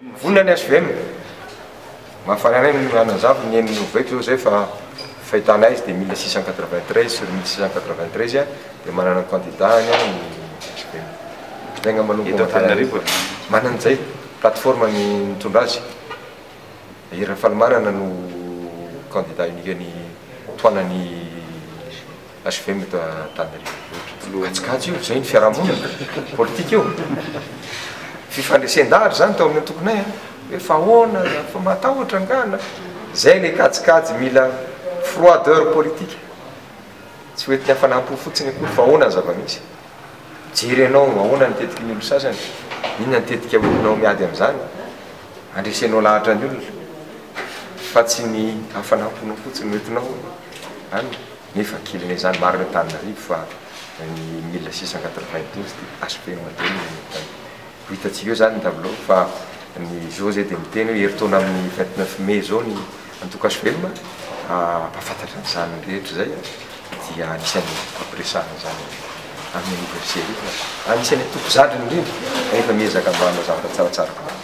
Vonona ny HVM mahafananay anazavo ny eniny novembre zao zay fa fahitanay izy de 1693 sur 1693 de manana candidat ny HVM tegna manompo manan'izay plateforme ny mitondra azy Ira Falimanana no candidat unique ny toanany HVM eto Antananarivo katsikatso io zay ny fiarahamonina politika io fifandresen-dahatra zany tao amin'ny tokonay hoe fa ahoana fa matahotra angana zay le katsikajy mila froideur politique tsy hoe ty hafanampo fotsiny akory fa ahoana ny zava-misy jery anao ahoana nitetiky ny olo sasany inona nitetika olonao miady amin'izany andresenao lahatra ny olona fa tsy ny hafanamponao fotsiny noentinao any nefa kiliny zany marina Antananarivo fa ny 1692 de HVM mateny hitatsika eo zany ny tableau fa ny José de miteny hoe heritaona amin'ny 29 mai zao ny antoko HVM mpafantatra an'izany rehetra zay dia anisan'ny ampiresahana zany amin'ny anniversaire anisan'ny toko zadriny indrindra rehefa miezaka mba hanao zavatra tsaratsara